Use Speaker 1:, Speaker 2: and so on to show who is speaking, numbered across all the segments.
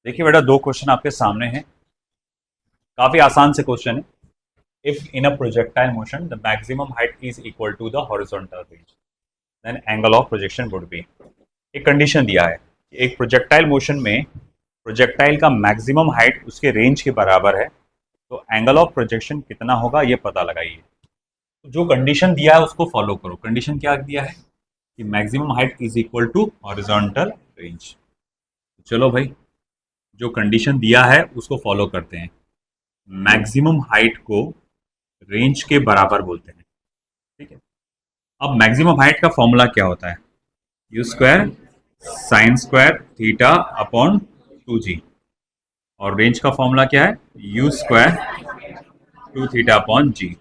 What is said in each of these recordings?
Speaker 1: देखिए बेटा, दो क्वेश्चन आपके सामने हैं। काफी आसान से क्वेश्चन है। If in a projectile motion the maximum height is equal to the horizontal range, then angle of projection would be. एक कंडीशन दिया है कि एक प्रोजेक्टाइल मोशन में प्रोजेक्टाइल का मैक्सिमम हाइट उसके रेंज के बराबर है, तो एंगल ऑफ प्रोजेक्शन कितना होगा ये पता लगाइए। तो जो कंडीशन दिया है उसको फॉलो करो। कंडीशन क्या दिया है कि maximum height is equal to horizontal range. चलो भाई, जो कंडीशन दिया है उसको फॉलो करते हैं। मैक्सिमम हाइट को रेंज के बराबर बोलते हैं। ठीक है। अब मैक्सिमम हाइट का फॉर्मूला क्या होता है? You square sine square theta upon 2g। और रेंज का फॉर्मूला क्या है? यू स्क्वायर 2 थीटा अपॉन जी।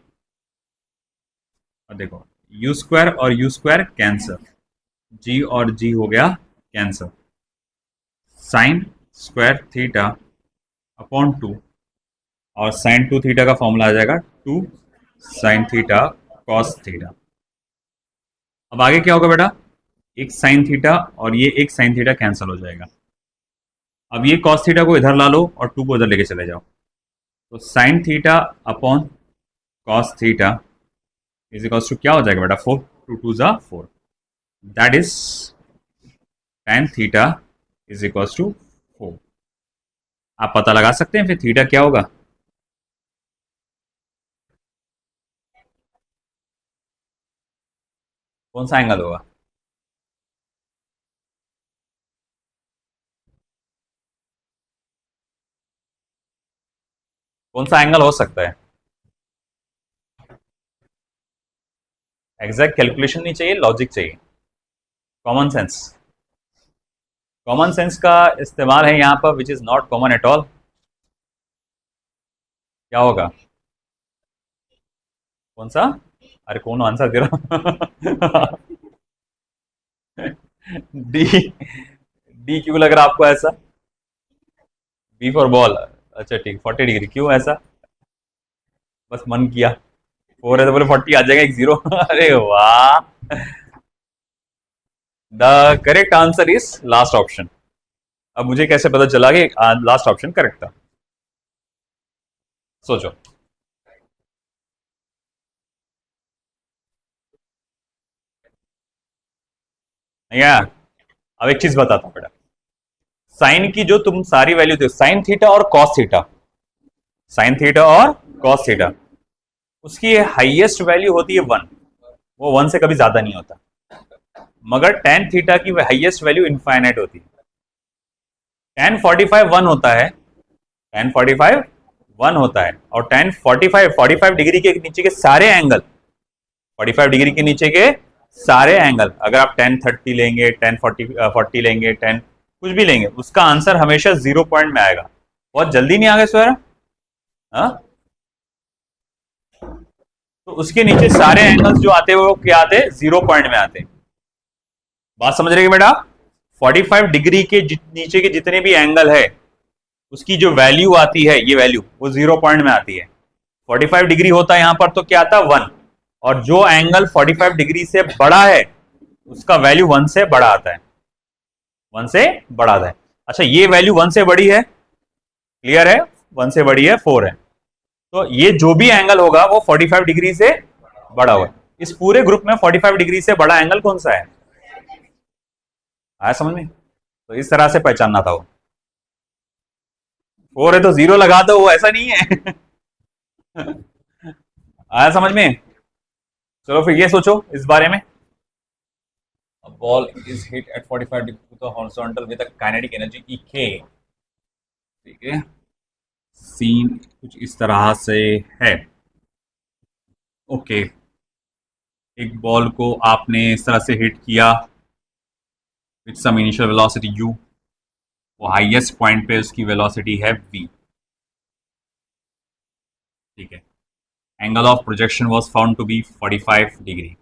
Speaker 1: और देखो, यू स्क्वायर और यू स्क्वायर कैंसर, जी और जी हो गया cancer. Sine square theta upon 2, और साइन 2 थीटा का फॉर्मूला आ जाएगा 2 साइन थीटा कॉस थीटा। अब आगे क्या होगा बेटा? एक साइन थीटा और ये एक साइन थीटा कैंसिल हो जाएगा। अब ये कॉस थीटा को इधर ला लो और 2 को इधर लेके चले जाओ, तो sine theta upon cos theta is equals to क्या हो जाएगा बेटा? 4, 2 2 जा 4, that is tan theta is equals to 4। आप पता लगा सकते हैं फिर थीटा क्या होगा। कौन सा एंगल होगा? कौन सा एंगल हो सकता है? एग्जैक्ट कैलकुलेशन नहीं चाहिए, लॉजिक चाहिए, कॉमन सेंस। कॉमन सेंस का इस्तेमाल है यहाँ पर, which is not common at all. क्या होगा? कौन सा? अरे कौन आंसर दे रहा? डी। डी क्यों लग रहा आपको ऐसा? B for ball. अच्छा ठीक, 40 डिग्री क्यों ऐसा? बस मन किया। 4 है तो बोले 40 आ जाएगा, एक जीरो। अरे वाह! The correct answer is last option. अब मुझे कैसे पता चला कि लास्ट ऑप्शन करेक्ट था? सोचो। या अब एक चीज बताता हूं बेटा। साइन की जो तुम सारी वैल्यू थे, साइन थीटा और कॉस थीटा, साइन थीटा और कॉस थीटा, उसकी हाईएस्ट वैल्यू होती है 1। वो 1 से कभी ज्यादा नहीं होता। मगर टेन थीटा की हाईएस्ट वैल्यू इनफाइनाइट होती है। टेन 45 1 होता है, टेन 45 1 होता है। और टेन 45 डिग्री के नीचे के सारे एंगल, 45 डिग्री के नीचे के सारे एंगल, अगर आप टेन 30 लेंगे, टेन 40 लेंगे, टेन कुछ भी लेंगे, उसका आंसर हमेशा 0 पॉइंट में आएगा। बहुत जल्दी नहीं आ गए सर? हाँ, तो उसके नीचे सारे एंगल्स जो आते हैं वो क्या आते हैं? 0 पॉइंट में आते हैं। बात समझ रहे हैं बेटा? 45 डिग्री के नीचे के जितने भी एंगल है, उसकी जो वैल्यू आती है, ये वैल्यू वो 0 पॉइंट में आती है। 45 डिग्री होता है यहां पर, तो क्या आता है? 1। और जो एंगल 45 डिग्री से बड़ा है उसका वैल्यू 1 से बड़ा आता है, 1 से बड़ा आता है। अच्छा, ये वैल्यू 1 से बड़ी है, क्लियर है? 1 से बड़ी है 4 है, तो ये जो भी एंगल होगा वो 45 डिग्री से बड़ा होगा। इस पूरे ग्रुप में 45 डिग्री से बड़ा एंगल कौन सा है? आया समझ में? तो इस तरह से पहचानना था वो। 4 है तो 0 लगा दो, वो ऐसा नहीं है। आया समझ में? चलो फिर ये सोचो इस बारे में। A ball is hit at 45 degree to the horizontal with a kinetic energy E k। ठीक है, सीन कुछ इस तरह से है। ओके, एक बॉल को आपने इस तरह से हिट किया with some initial velocity u। वो हाईएस्ट पॉइंट पे उसकी वेलोसिटी है v। ठीक है, angle of projection was found to be 45 degree.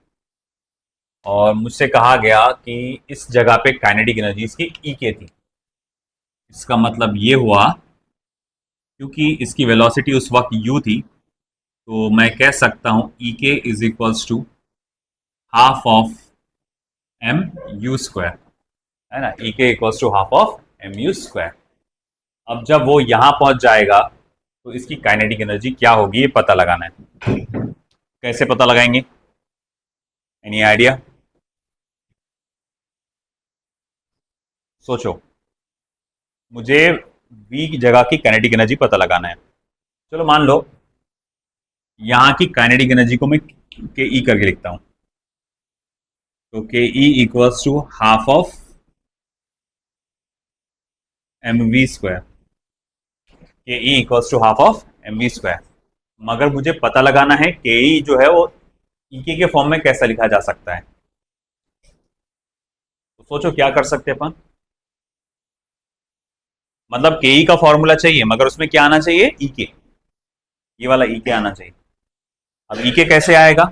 Speaker 1: और मुझसे कहा गया कि इस जगह पे काइनेटिक एनर्जी इसकी ई के थी। इसका मतलब ये हुआ, क्योंकि इसकी वेलोसिटी उस वक्त u थी, तो मैं कह सकता हूं E K is equals to half of M you square, है ना? E K equals to half of M you square. अब जब वो यहां पहुंच जाएगा तो इसकी काइनेटिक एनर्जी क्या होगी ये पता लगाना है। कैसे पता लगाएंगे? Any idea? सोचो। मुझे v की जगह की काइनेटिक एनर्जी पता लगाना है। चलो मान लो यहां की काइनेटिक एनर्जी को मैं के ई करके लिखता हूं। तो K E equals to half of M we square. K E equals to half of M we square. मगर मुझे पता लगाना है के ई जो है वो ई के फॉर्म में कैसा लिखा जा सकता है। तो सोचो क्या कर सकते हैं अपन। मतलब के ई का फॉर्मूला चाहिए मगर उसमें क्या आना चाहिए? ई के। ये वाला ई के आना चाहिए। अब ई के कैसे आएगा?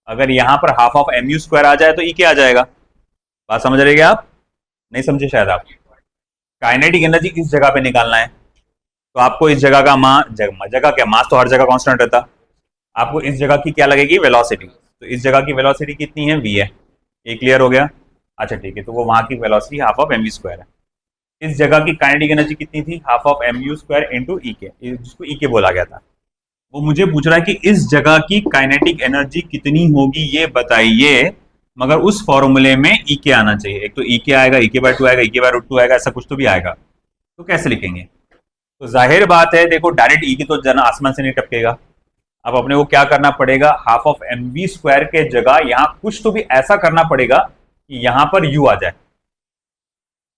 Speaker 1: अगर यहां पर half of M you square आ जाए तो ई के आ जाएगा। बात समझ रहे क्या आप? नहीं समझे शायद आप। काइनेटिक एनर्जी इस जगह पे निकालना है तो आपको इस जगह का जगह क्या, मास तो हर जगह कांस्टेंट रहता। आपको इस जगह की क्या लगेगी? वेलोसिटी। तो इस जगह की वेलोसिटी कितनी है? वी है। ये क्लियर हो गया? अच्छा ठीक है, तो वो वहां की velocity half of M you square है। इस जगह की काइनेटिक एनर्जी कितनी थी? Half of M you square into E K, जिसको ई के बोला गया था। वो मुझे पूछ रहा है कि इस जगह की काइनेटिक एनर्जी कितनी होगी ये बताइए, मगर उस फॉर्मूले में ई के आना चाहिए। एक तो ई के आएगा, ई के बाय 2 आएगा, ई के बाय रूट 2 आएगा, ऐसा कुछ तो भी आएगा। तो कैसे लिखेंगे? तो जाहिर बात है, देखो डायरेक्ट ई की तो जना आसमान से नहीं टपकेगा। अब अपने को क्या करना पड़ेगा? Half of M we square के जगह यहां कुछ तो भी ऐसा करना पड़ेगा कि यहां पर यू आ जाए,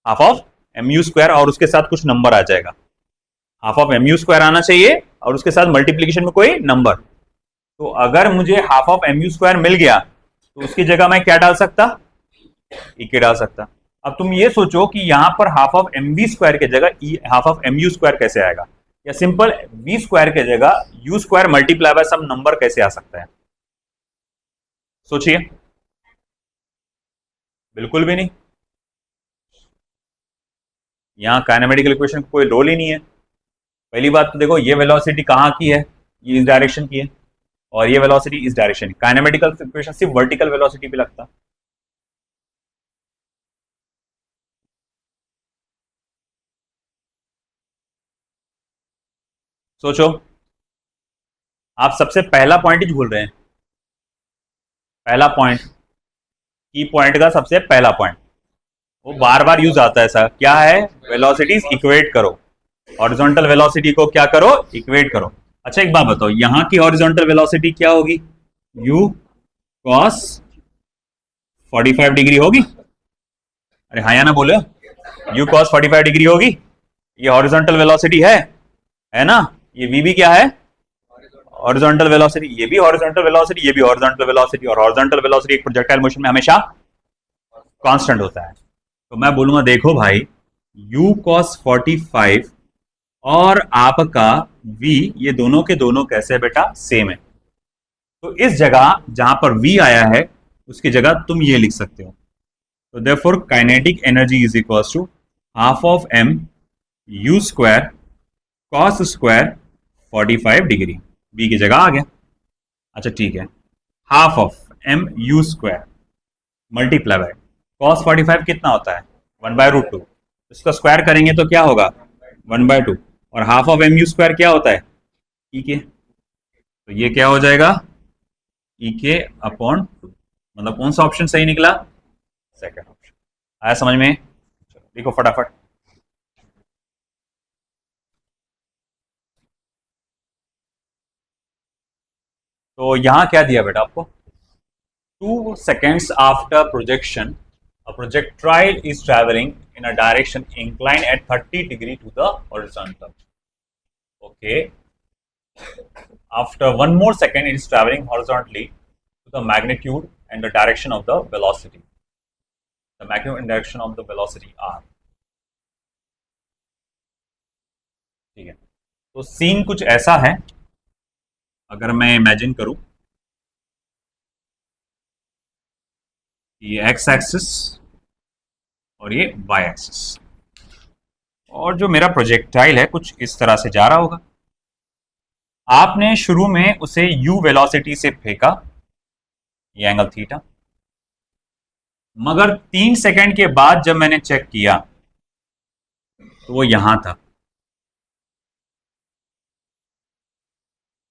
Speaker 1: half of M you square, और उसके साथ कुछ नंबर आ जाएगा। Half of M you square आना चाहिए और उसके साथ मल्टीप्लीकेशन में कोई नंबर। तो अगर मुझे half of M you square मिल गया तो उसकी जगह मैं क्या डाल सकता? ई के डाल सकता। अब तुम ये सोचो कि यहां पर half of M we square के जगह half of M you square कैसे आएगा, या सिंपल वी स्क्वायर के जगह u square multiply by some number कैसे आ सकता है? सोचिए। बिल्कुल भी नहीं। यहां काइनेमेटिकल इक्वेशन कोई रोल ही नहीं है। पहली बात तो देखो, ये वेलोसिटी कहां की है? ये इस डायरेक्शन की है, और ये वेलोसिटी इस डायरेक्शन। काइनेमेटिकल इक्वेशन सिर्फ वर्टिकल वेलोसिटी पे लगता। सोचो। आप सबसे पहला पॉइंट ही भूल रहे हैं। पहला पॉइंट, की पॉइंट का सबसे पहला पॉइंट, वो बार बार यूज आता है। ऐसा क्या है? वेलोसिटीज इक्वेट करो। हॉरिजॉन्टल वेलोसिटी को क्या करो? इक्वेट करो। अच्छा एक बात बताओ, यहां की हॉरिजॉन्टल वेलोसिटी क्या होगी? u cos 45 डिग्री होगी। अरे हाँ या ना बोले। u cos 45 डिग्री होगी। ये हॉरिजॉन्टल वेलोसिटी है ना? ये v भी क्या है? Horizontal velocity. ये भी हॉरिजॉन्टल वेलोसिटी, ये भी हॉरिजॉन्टल वेलोसिटी। और हॉरिजॉन्टल वेलोसिटी एक प्रोजेक्टाइल मोशन में हमेशा कांस्टेंट होता है। तो मैं बोलूंगा देखो भाई, u cos 45 और आपका v, ये दोनों के दोनों कैसे है बेटा? सेम है। तो इस जगह जहां पर v आया है उसकी जगह तुम ये लिख सकते हो। तो therefore kinetic energy is equals to half of m u square cos square 45 degree. v की जगह आ गया। अच्छा ठीक है, half of m u square multiply by cos 45 कितना होता है? 1 बाय रूट 2। इसका स्क्वायर करेंगे तो क्या होगा? 1 बाय 2। और half of M you square क्या होता है? ई के। तो ये क्या हो जाएगा? ई के अपॉन 2। मतलब कौन सा ऑप्शन सही निकला? Second option. आया समझ में? देखो फटाफट। तो यहां क्या दिया बेटा आपको? 2 seconds after projection, a projectile is traveling in a direction inclined at 30 degree to the horizontal. Okay. After 1 more second, it is traveling horizontally to the magnitude and the direction of the velocity. The magnitude and direction of the velocity r. ठीक है। तो scene कुछ ऐसा है, अगर मैं imagine करूं, ये एक्स एक्सिस और ये वाई एक्सिस, और जो मेरा प्रोजेक्टाइल है कुछ इस तरह से जा रहा होगा। आपने शुरू में उसे u वेलोसिटी से फेंका, ये एंगल थीटा, मगर 3 सेकंड के बाद जब मैंने चेक किया तो वो यहां था।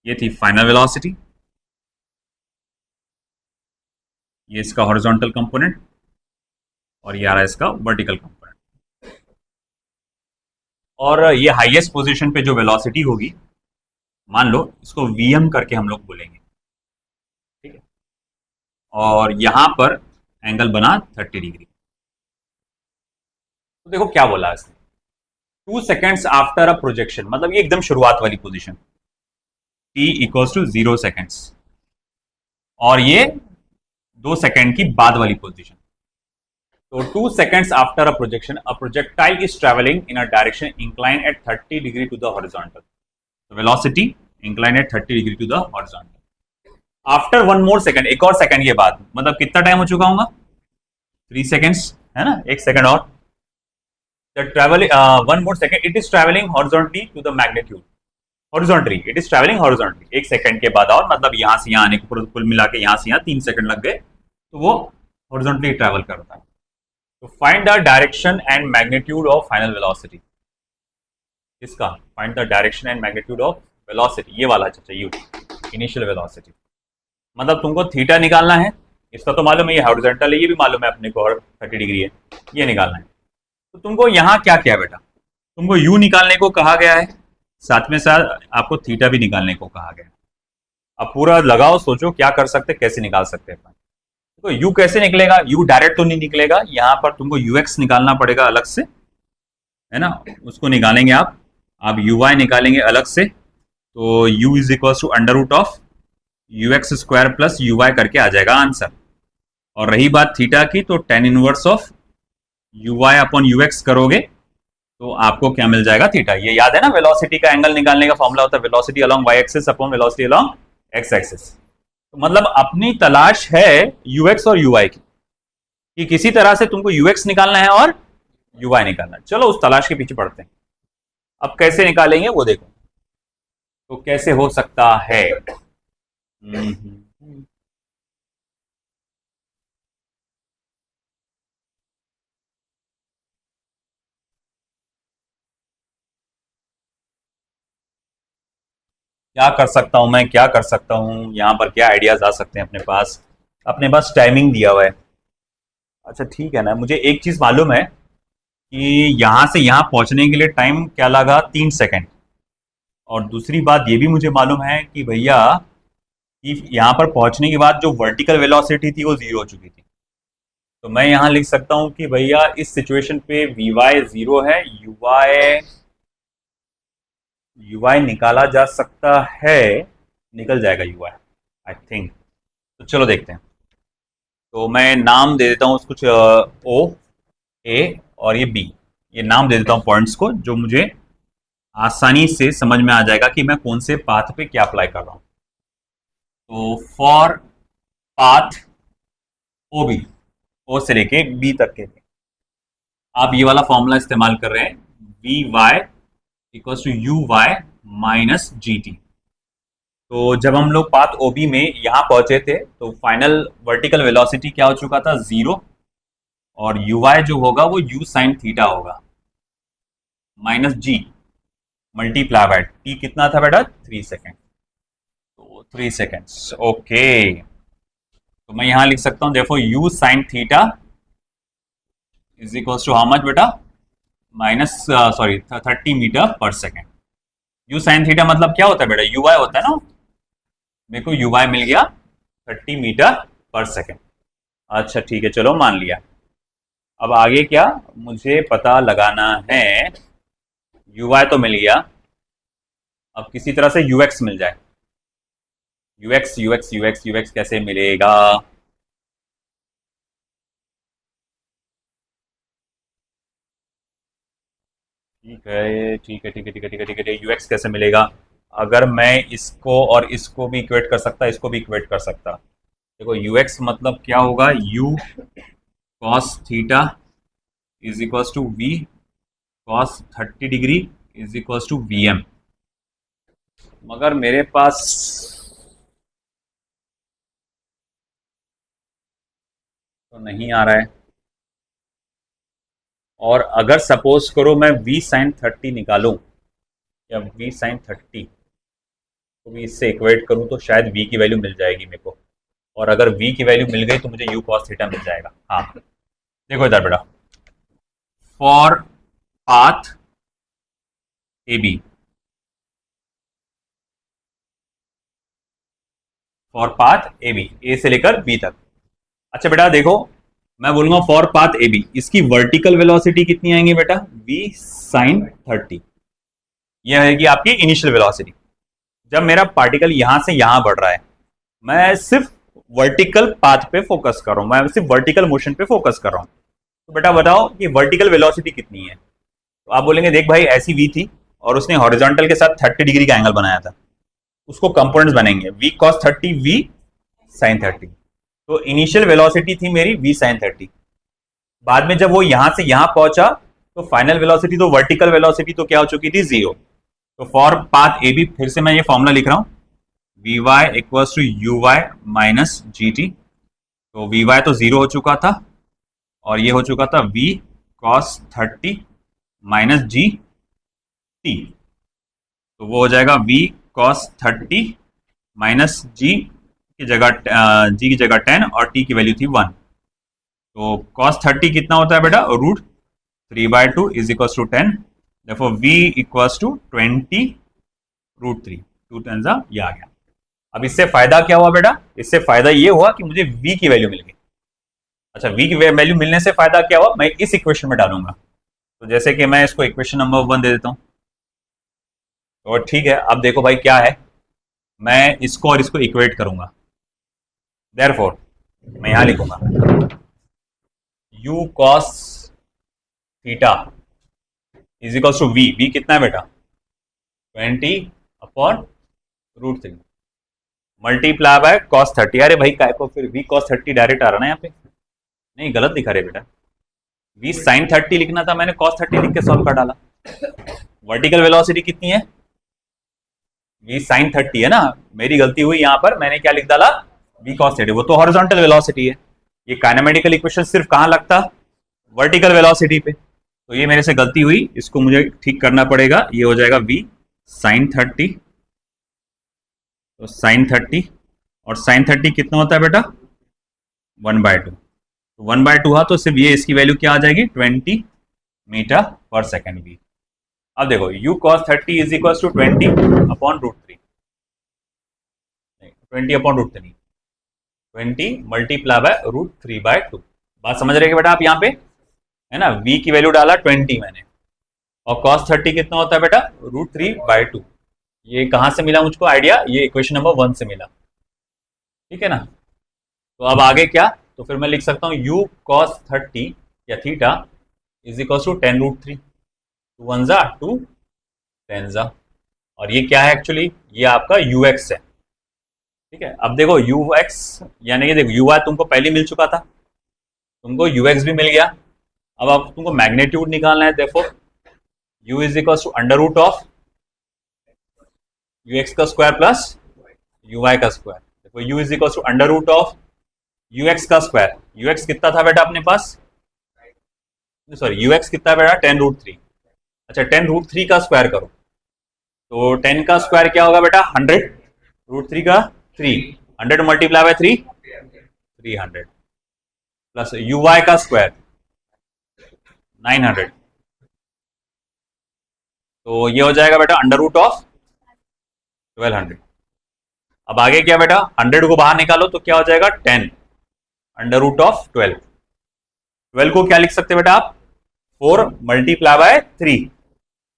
Speaker 1: ये थी फाइनल वेलोसिटी, ये इसका हॉरिजॉन्टल कंपोनेंट, और ये आ रहा है इसका वर्टिकल कंपोनेंट। और ये हाईएस्ट पोजीशन पे जो वेलोसिटी होगी, मान लो इसको वीएम करके हम लोग बोलेंगे, ठीक है, और यहां पर एंगल बना 30 डिग्री। तो देखो क्या बोला इसने, 2 सेकेंड्स आफ्टर अ प्रोजेक्शन, मतलब ये एकदम शुरुआत वाली position, t equals to 0 seconds, और ये 2 सेकेंड की बाद वाली पोजीशन। तो 2 seconds after a projection, a projectile is traveling in a direction inclined at 30 degree to the horizontal. So velocity inclined at 30 degree to the horizontal. After one more second, एक और second के बाद, मतलब कितना time हो चुका होगा, 3 seconds, है ना, एक सेकंड और। The travel one more second, it is traveling horizontally to the magnitude. Horizontally, it is traveling horizontally. एक सेकंड के बाद और, मतलब यहाँ से यहाँ आने को कुल मिला के यहाँ से यहाँ 3 सेकंड लग गए, तो वो हॉरिजॉन्टली ट्रैवल करता है। तो find the direction and magnitude of final velocity, इसका find the direction and magnitude of velocity, ये वाला चाहिए, इनिशियल वेलोसिटी, मतलब तुमको थीटा निकालना है, इसका तो मालूम है ये हॉरिजॉन्टल है, ये भी मालूम है अपने को, और 30 डिग्री है, ये निकालना है। तो तुमको यहाँ क्या क्या बेटा, तुमको यू निकालने को कहा गया है, साथ में साथ आपको थीटा भी निकालने को कहा गया है। अब पूरा लगाओ, सोचो क्या कर सकते, कैसे निकाल सकते हैं। तो u कैसे निकलेगा, u डायरेक्ट तो नहीं निकलेगा, यहां पर तुमको ux निकालना पड़ेगा अलग से, है ना, उसको निकालेंगे आप uy निकालेंगे अलग से, तो u is equal to under root of ux square plus uy करके आ जाएगा आंसर। और रही बात थीटा की, तो tan inverse of uy upon ux करोगे तो आपको क्या मिल जाएगा, थीटा। ये याद है ना, वेलोसिटी का एंगल निकालने का फॉर्मूला होता है velocity along y axis upon velocity along x axis. तो मतलब अपनी तलाश है ux और uy की, कि किसी तरह से तुमको ux निकालना है और uy निकालना है। चलो उस तलाश के पीछे पड़ते हैं। अब कैसे निकालेंगे वो देखो, तो कैसे हो सकता है, क्या कर सकता हूं मैं, क्या कर सकता हूं, यहां पर क्या आइडियाज आ सकते हैं अपने पास टाइमिंग दिया हुआ है। अच्छा ठीक है ना, मुझे एक चीज मालूम है कि यहां से यहां पहुंचने के लिए टाइम क्या लगा, 3 सेकंड। और दूसरी बात ये भी मुझे मालूम है कि भैया कि यहां पर पहुंचने के बाद जो वर्टिकल वेलोसिटी थी वो 0 हो चुकी थी। तो मैं यहां लिख सकता हूं कि भैया इस सिचुएशन पे vy 0 है, uy निकाला जा सकता है, निकल जाएगा uy आई थिंक। तो चलो देखते हैं। तो मैं नाम दे देता हूँ कुछ ओ ए और ये बी, ये नाम दे देता हूँ पॉइंट्स को, जो मुझे आसानी से समझ में आ जाएगा कि मैं कौन से पाथ पे क्या अप्लाई कर रहा हूँ। तो फॉर पाथ ओ बी, ओ से लेके बी तक के आप ये वाला फॉर्मूला इस्तेमाल कर रहे हैं, v y equals to u y minus g t. तो जब हम लोग पाथ ओबी में यहां पहुंचे थे तो फाइनल वर्टिकल वेलोसिटी क्या हो चुका था, 0, और ui जो होगा वो u साइन थीटा होगा minus g multiply by t, कितना था बेटा, 3 सेकेंड। तो 3 सेकेंड्स, ओके। तो मैं यहां लिख सकता हूं देखो u sine theta is equals to how much बेटा, माइनस 30 मीटर पर सेकेंड। u साइन थीटा मतलब क्या होता है बेटा, ui होता है ना, मेरे को ui मिल गया 30 मीटर पर सेकेंड। अच्छा ठीक है, चलो मान लिया। अब आगे क्या मुझे पता लगाना है, ui तो मिल गया, अब किसी तरह से ux मिल जाए। ux कैसे मिलेगा, ठीक है, ux कैसे मिलेगा, अगर मैं इसको और इसको भी इक्वेट कर सकता, इसको भी इक्वेट कर सकता। देखो ux मतलब क्या होगा, u cos theta is equals to v cos 30 degree is equals to vm। मगर मेरे पास तो नहीं आ रहा है, और अगर सपोज करो मैं v साइन 30 निकालूं या v साइन 30, तो भी इससे इक्वेट करूँ तो शायद v की वैल्यू मिल जाएगी मेरे को, और अगर v की वैल्यू मिल गई तो मुझे u cos थीटा मिल जाएगा। हाँ देखो इधर बेटा, for path A B, for path A B, A से लेकर बी तक। अच्छा बेटा देखो, मैं बोलूंगा फॉर पाथ ए बी, इसकी वर्टिकल वेलोसिटी कितनी आएंगी बेटा, v sin 30। यह है कि आपकी इनिशियल वेलोसिटी। जब मेरा पार्टिकल यहां से यहां बढ़ रहा है, मैं सिर्फ वर्टिकल पाथ पे फोकस कर रहा हूं, मैं सिर्फ वर्टिकल मोशन पे फोकस कर रहा हूं। तो बेटा बताओ कि वर्टिकल वेलोसिटी कितनी है। तो आप बोलेंगे देख भाई ऐसी v थी और उसने हॉरिजॉन्टल के साथ 30 डिग्री का एंगल बनाया था, उसको कंपोनेंट्स बनेंगे v cos 30 v sin 30। तो इनिशियल वेलोसिटी थी मेरी v sin 30, बाद में जब वो यहां से यहां पहुंचा तो फाइनल वेलोसिटी, तो वर्टिकल वेलोसिटी तो क्या हो चुकी थी, 0। तो फॉर पाथ ए बी फिर से मैं ये फॉर्मूला लिख रहा हूं, v y equals to u y minus g t. तो वी वाई तो 0 हो चुका था और ये हो चुका था v cos 30 minus g t. तो वो हो जाएगा v cos 30 माइनस जी की जगह जी की जगह 10 और t की वैल्यू थी 1। तो cos 30 कितना होता है बेटा, रूट 3/2 इज इक्वल टू 10। देखो v इक्वल्स टू 20 रूट 3, 2 10 ये आ गया। अब इससे फायदा क्या हुआ बेटा, इससे फायदा ये हुआ कि मुझे v की वैल्यू मिल गई। अच्छा v की वैल्यू मिलने से फायदा क्या हुआ, मैं इस इक्वेशन में डालूंगा। तो जैसे कि मैं इसको इक्वेशन नंबर 1 दे देता हूं, तो ठीक है। अब देखो भाई क्या है, मैं इसको और इसको इक्वेट करूंगा। देयरफॉर मैं यहां लिखूंगा u cos theta is equals to v कितना है बेटा, 20 upon root 3 multiply by cos 30। अरे भाई काय को फिर v cos 30 डायरेक्ट आ रहा ना यहाँ पे, नहीं गलत लिखा रे बेटा, v sin 30 लिखना था, मैंने cos 30 लिख के सॉल्व कर डाला। वर्टिकल वेलोसिटी कितनी है, v sin 30 है ना, मेरी गलती हुई यहाँ पर, मैंने क्या लिख डाला, v cos 30, वो तो हॉरिजॉन्टल वेलोसिटी है। ये काइनेमेटिकल इक्वेशन सिर्फ कहाँ लगता, वर्टिकल वेलोसिटी पे। तो ये मेरे से गलती हुई, इसको मुझे ठीक करना पड़ेगा। ये हो जाएगा v sin 30, तो sin 30 और sin 30 कितना होता है बेटा, 1/2। तो 1/2 हुआ तो सिर्फ ये इसकी वैल्यू क्या आ जाएगी, 20 मीटर पर सेकेंड भी। अब देखो u cos 30 is equal to 20 upon root 3, 20 upon root 3, 20 multiply by root 3/2। बात समझ रहे हैं बेटा आप यहाँ पे, है ना, v की वैल्यू डाला 20 मैंने, और cos 30 कितना होता है बेटा, रूट 3/2। ये कहाँ से मिला मुझको आइडिया, ये इक्वेशन नंबर 1 से मिला, ठीक है ना। तो अब आगे क्या, तो फिर मैं लिख सकता हूँ u cos 30 या theta is equal to 10 root 3, 2 1 जा 2 10 जा, और ये क्या है एक्चुअली, ये आपका ux है, ठीक है। अब देखो ux यानी कि देखो ui तुमको पहले मिल चुका था, तुमको ux भी मिल गया। अब आप तुमको मैग्नीट्यूड निकालना है, देखो u is equal to under root of ux का स्क्वायर प्लस uy का स्क्वायर। देखो u is equal to under root of ux का स्क्वायर, ux कितना था बेटा अपने पास, सॉरी ux कितना है बेटा, 10 रूट 3। अच्छा 10 रूट 3 का स्क्वायर करो, तो 10 का स्क्वायर क्या होगा बेटा, 100 रूट 3 का 3, 100 मल्टीप्लाई बाय 3 300 प्लस uy का स्क्वायर 900, तो ये हो जाएगा बेटा अंडर रूट ऑफ 1200। अब आगे क्या बेटा, 100 को बाहर निकालो तो क्या हो जाएगा 10 अंडर रूट ऑफ 12। 12 को क्या लिख सकते बेटा आप, 4 मल्टीप्लाई बाय 3।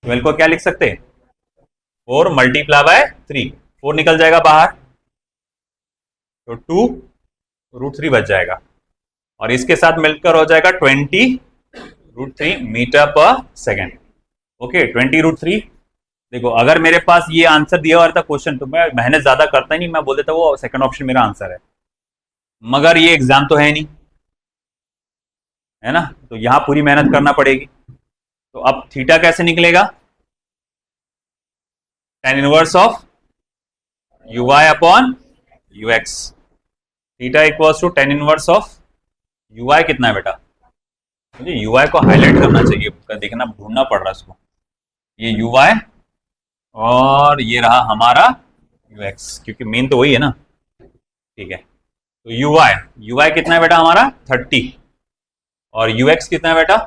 Speaker 1: 12 को क्या लिख सकते, 4 मल्टीप्लाई बाय 3, 4 निकल जाएगा बाहर, तो 2 रूट 3 बच जाएगा, और इसके साथ मिलकर हो जाएगा 20 रूट 3 मीटर पर सेकेंड। Okay 20 root 3। देखो अगर मेरे पास ये आंसर दिया हुआ था क्वेश्चन, तो मैं मेहनत ज्यादा करता ही नहीं, मैं बोल देता वो सेकंड ऑप्शन मेरा आंसर है, मगर ये एग्जाम तो है नहीं, है ना, तो यहां पूरी मेहनत करना पड़ेगी। तो अब थीटा कैसे निकलेगा, tan inverse of uy upon ux, theta equals to tan inverse of uy कितना है बेटा, मुझे uy को हाईलाइट करना चाहिए, देखना ढूंढना पड़ रहा है इसको, ये uy और ये रहा हमारा यू एक्स, क्योंकि मेन तो वही है ना। ठीक है, तो यू वाई, कितना है बेटा हमारा 30, और यू एक्स कितना है बेटा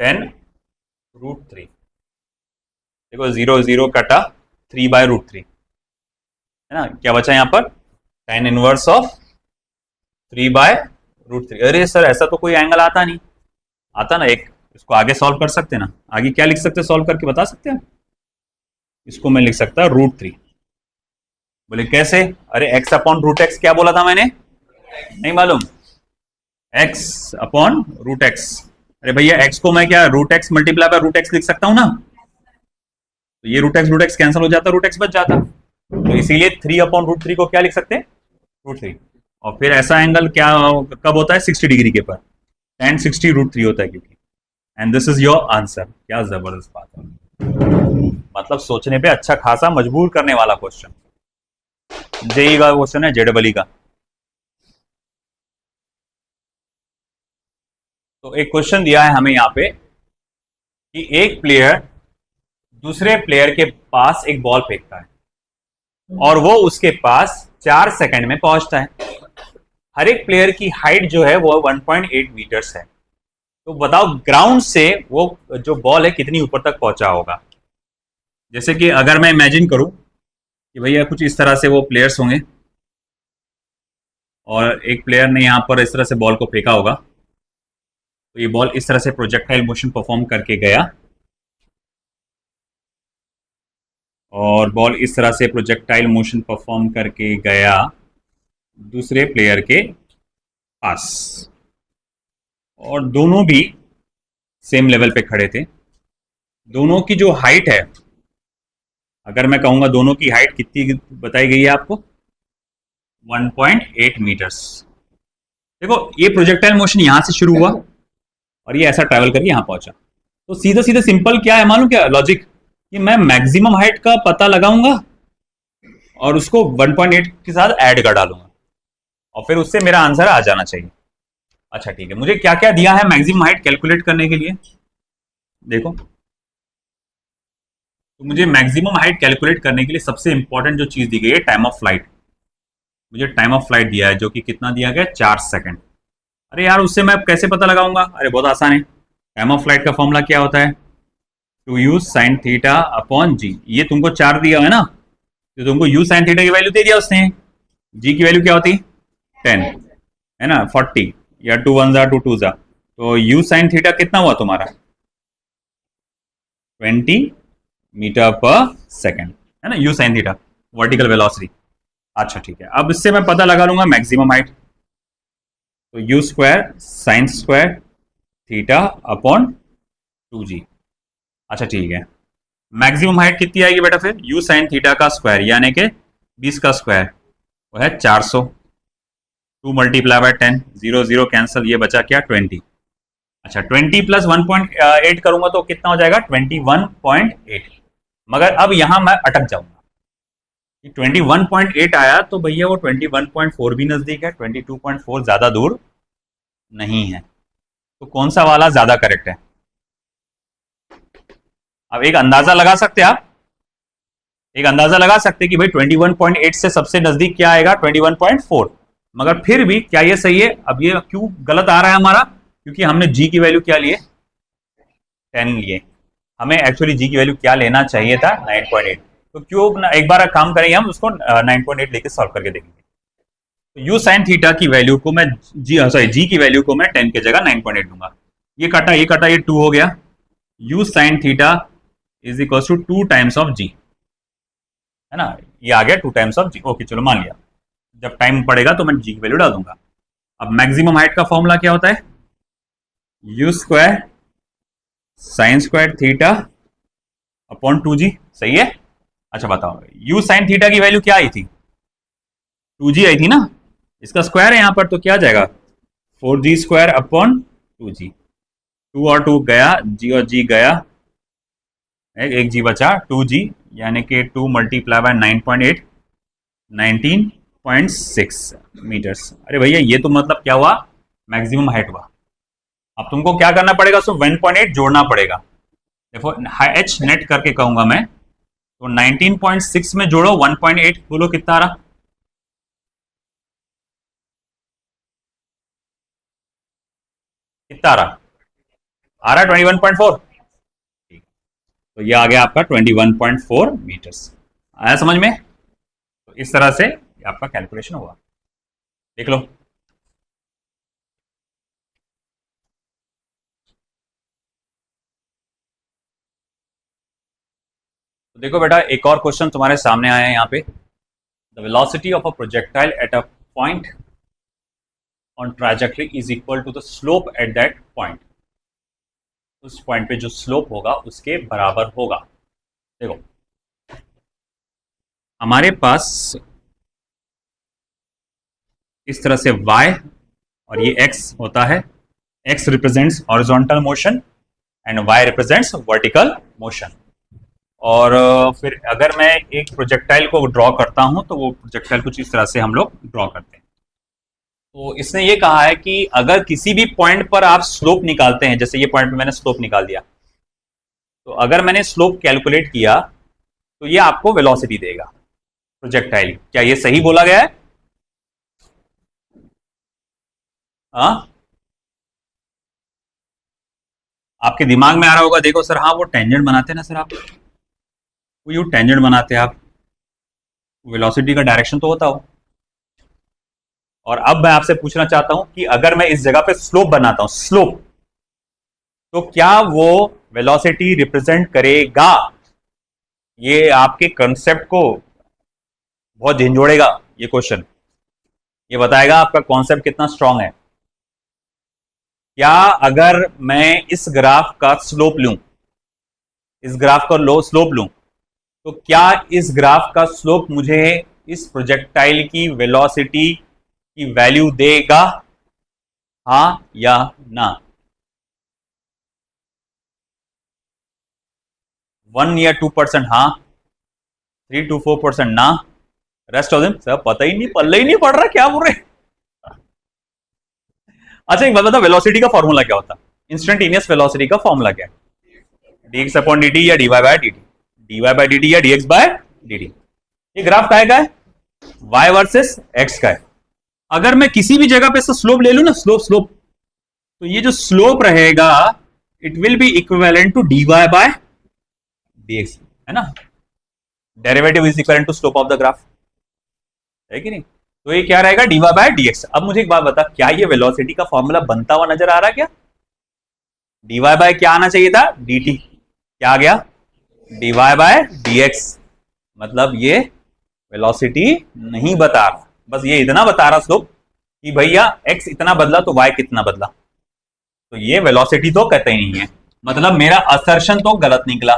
Speaker 1: 10√3। देखो 0 0 कटा, 3/√3 है ना, क्या बचा यहाँ पर 10 इनवर्स ऑफ 3/√3। अरे सर ऐसा तो कोई एंगल आता नहीं, आता ना एक, इसको आगे सॉल्व कर सकते ना, आगे क्या लिख सकते, सॉल्व करके बता सकते हैं। इसको मैं लिख सकता √3। बोले कैसे, अरे x/√x क्या बोला था मैंने, नहीं मालूम, x/√x। अरे भैया x को मैं क्या √x मल्टीप्लाई बाय √x लिख सकता हूं ना, तो ये √x कैंसिल हो जाता, √x बच जाता, तो इसीलिए 3/√3 को क्या लिख सकते हैं √3। और फिर ऐसा एंगल क्या कब होता है 60 डिग्री के पर, tan 60 √3 होता है क्योंकि, and this is your answer. क्या जबरदस्त बात है, मतलब सोचने पे अच्छा खासा मजबूर करने वाला क्वेश्चन, जेई का क्वेश्चन है, जेडबल का। तो एक क्वेश्चन दिया है हमें यहाँ पे कि एक प्लेयर दूसरे प्लेयर के पास एक बॉल फेंकता है और वो उसके पास 4 सेकंड में पहुंचता है। हर एक प्लेयर की हाइट जो है वो 1.8 मीटर्स है, तो बताओ ग्राउंड से वो जो बॉल है कितनी ऊपर तक पहुंचा होगा। जैसे कि अगर मैं इमेजिन करूं कि भैया कुछ इस तरह से वो प्लेयर्स होंगे और एक प्लेयर ने यहां पर इस तरह से बॉल को फेंका होगा, तो ये बॉल इस तरह से प्रोजेक्टाइल मोशन परफॉर्म करके गया और बॉल इस तरह से प्रोजेक्टाइल मोशन परफॉर्म करके गया दूसरे प्लेयर के पास, और दोनों भी सेम लेवल पे खड़े थे। दोनों की जो हाइट है, अगर मैं कहूंगा दोनों की हाइट कितनी बताई गई है आपको, 1.8 मीटर्स। देखो ये प्रोजेक्टाइल मोशन यहां से शुरू हुआ और ये ऐसा ट्रैवल करके यहां पहुंचा, तो सीधा सीधा सिंपल क्या है मालूम क्या लॉजिक, कि मैं मैक्सिमम हाइट का पता लगाऊंगा और उसको 1.8 के साथ ऐड कर डालूंगा और फिर उससे मेरा आंसर आ जाना चाहिए। अच्छा ठीक है, मुझे क्या क्या दिया है मैक्सिमम हाइट कैलकुलेट करने के लिए, देखो तो मुझे मैक्सिमम हाइट कैलकुलेट करने के लिए सबसे इंपॉर्टेंट जो चीज दी गई है टाइम ऑफ फ्लाइट। मुझे टाइम ऑफ फ्लाइट दिया है जो कि कितना दिया गया 4 सेकंड। अरे यार उससे मैं कैसे पता लगाऊंगा, अरे बहुत आसान है, टाइम ऑफ फ्लाइट का फॉर्मूला क्या होता है 2u sin थीटा अपॉन जी। ये तुमको 4 दिया है ना, तो तुमको u sin थीटा की वैल्यू दे दिया उसने, g की वैल्यू क्या होती 10 है ना, 40 या 2 1 जा 2 2 जा, तो u sin थीटा कितना हुआ तुम्हारा 20 मीटर पर सेकेंड है ना, u sin theta vertical velocity. अच्छा ठीक है, अब इससे मैं पता लगा लूंगा मैक्सिमम हाइट, तो u square sine square theta upon 2g। अच्छा ठीक है, मैक्सिमम हाइट कितनी आएगी बेटा फिर u साइन थीटा का स्क्वायर यानी कि 20 का स्क्वायर वो है 400, 2 मल्टीप्लाई बाय 10, 0 0 कैंसिल, ये बचा क्या 20। अच्छा 20 प्लस 1.8 करूंगा तो कितना हो जाएगा 21.8। मगर अब यहां मैं अटक जाऊंगा, 21.8 आया तो भैया वो 21.4 भी नजदीक है, 22.4 ज्यादा दूर नहीं है, तो कौन सा वाला ज्यादा करेक्ट है। अब एक अंदाजा लगा सकते आप, एक अंदाजा लगा सकते कि भाई 21.8 से सबसे नजदीक क्या आएगा 21.4, मगर फिर भी क्या ये सही है। अब ये क्यों गलत आ रहा है हमारा, क्योंकि हमने g की वैल्यू क्या लिए 10 लिए, हमें एक्चुअली g की वैल्यू क्या लेना चाहिए था 9.8, तो क्यों एक बार काम करेंगे हम उसको 9.8 लेके सॉल्व करके देखेंगे। तो u sin थीटा की वैल्यू को मैं g की वैल्यू को मैं 10 की जगह 9.8 दूंगा, ये कटा ये कटा, ये 2 हो गया, u sin theta is equal to 2 times of g है ना, ये आ गया 2 टाइम्स ऑफ g। ओके चलो मान लिया, जब टाइम पड़ेगा तो मैं g की वैल्यू डाल दूंगा। अब मैक्सिमम हाइट का फॉर्मूला क्या होता है u square sine square theta upon 2g, सही है। अच्छा बताओ u साइन थीटा की वैल्यू क्या आई थी 2g आई थी ना, इसका स्क्वायर है यहां पर तो क्या जाएगा 4g स्क्वायर अपॉन 2g, 2 और 2 गया, g और g गया, एक g बचा 2g यानी कि 2 मल्टीप्लाई बाय 9.8 19.6 मीटर्स। अरे भैया ये तो मतलब क्या हुआ मैक्सिमम हाइट हुआ। अब तुमको क्या करना पड़ेगा, उसमें 1.8 जोड़ना पड़ेगा। देखो h नेट करके कहूंगा मैं तो 19.6 में जोड़ो 1.8, बोलो कितना आ रहा? कितना आ रहा? आ रहा 21.4। तो ये आ गया आपका 21.4 मीटर्स। आया समझ में? तो इस तरह से आपका कैलकुलेशन होगा, देख लो। तो देखो बेटा, एक और क्वेश्चन तुम्हारे सामने आया है यहाँ पे। The velocity of a projectile at a point on trajectory is equal to the slope at that point. उस पॉइंट पे जो स्लोप होगा उसके बराबर होगा। देखो हमारे पास इस तरह से y और ये x होता है। x represents horizontal motion and y represents vertical motion. और फिर अगर मैं एक प्रोजेक्टाइल को ड्रॉ करता हूं तो वो प्रोजेक्टाइल कुछ इस तरह से हम लोग ड्रॉ करते हैं। तो इसने ये कहा है कि अगर किसी भी पॉइंट पर आप स्लोप निकालते हैं, जैसे ये पॉइंट पे मैंने स्लोप निकाल दिया, तो अगर मैंने स्लोप कैलकुलेट किया तो ये आपको वेलोसिटी देगा प्रोजेक्टाइल। क्या ये सही बोला गया है? हाँ, आपके दिमाग में आ रहा होगा, देखो सर हाँ वो टेंजेंट बनाते हैं ना सर, आप वो यू टेंजेंट बनाते हैं आप, वेलोसिटी का डायरेक्शन तो होता हो। और अब मैं आपसे पूछना चाहता हूं कि अगर मैं इस जगह पे स्लोप बनाता हूं, स्लोप, तो क्या वो वेलोसिटी रिप्रेजेंट करेगा? ये आपके कंसेप्ट को बहुत झिंझोड़ेगा ये क्वेश्चन। ये बताएगा आपका कॉन्सेप्ट कितना स्ट्रांग है। क्या अगर मैं इस ग्राफ का स्लोप लूं, इस ग्राफ का लो स्लोप लूं, तो क्या इस ग्राफ का स्लोप मुझे इस प्रोजेक्टाइल की वेलोसिटी की वैल्यू देगा? हाँ या ना? 1 या 2% हाँ, 3 to 4% ना, रेस्ट ऑफ देम सब पता ही नहीं, पल्ले ही नहीं पड़ रहा क्या बोल रहे। अच्छा एक बात बता, वेलोसिटी का फॉर्मूला क्या होता है? इंस्टेंटेनियस वेलोसिटी का फॉर्मूला क्या है? dx अपॉन dt या dy by dt, dy by dt या dx बाय dt। ये ग्राफ का है y वर्सेस x का है। अगर मैं किसी भी जगह पे स्लोप ले लू ना, स्लोप स्लोप, तो ये जो स्लोप रहेगा it will be equivalent to dy by dx, है ना? Derivative is equivalent to slope of the graph, है कि नहीं? तो ये क्या रहेगा? dy by dx। अब मुझे एक बात बता, क्या ये वेलोसिटी का फॉर्मूला बनता हुआ नजर आ रहा है क्या? dy बाय क्या आना चाहिए था? dt। क्या आ गया? dy by dx। मतलब ये वेलोसिटी नहीं बता रहा, बस ये इतना बता रहा स्लोप कि भैया x इतना बदला तो y कितना बदला। तो ये वेलोसिटी तो कहते ही नहीं है, मतलब मेरा असर्शन तो गलत निकला,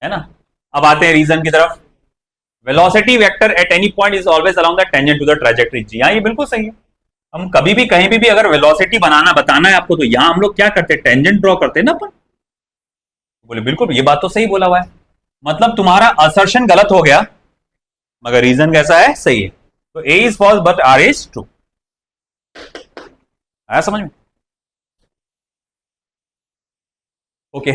Speaker 1: है ना? अब आते हैं रीजन की तरफ। Velocity vector at any point is always along the tangent to the trajectory. जी हाँ, ये बिल्कुल सही है। हम कभी भी कहीं भी अगर वेलोसिटी बताना है आपको, तो यहां हम लोग क्या करते हैं? टेंजेंट ड्रॉ करते हैं ना अपन। बोले बिल्कुल, ये बात तो सही बोला हुआ है, मतलब तुम्हारा असर्शन गलत हो गया मगर रीजन कैसा है? सही है। तो A is false but R is true. आया समझ में? ओके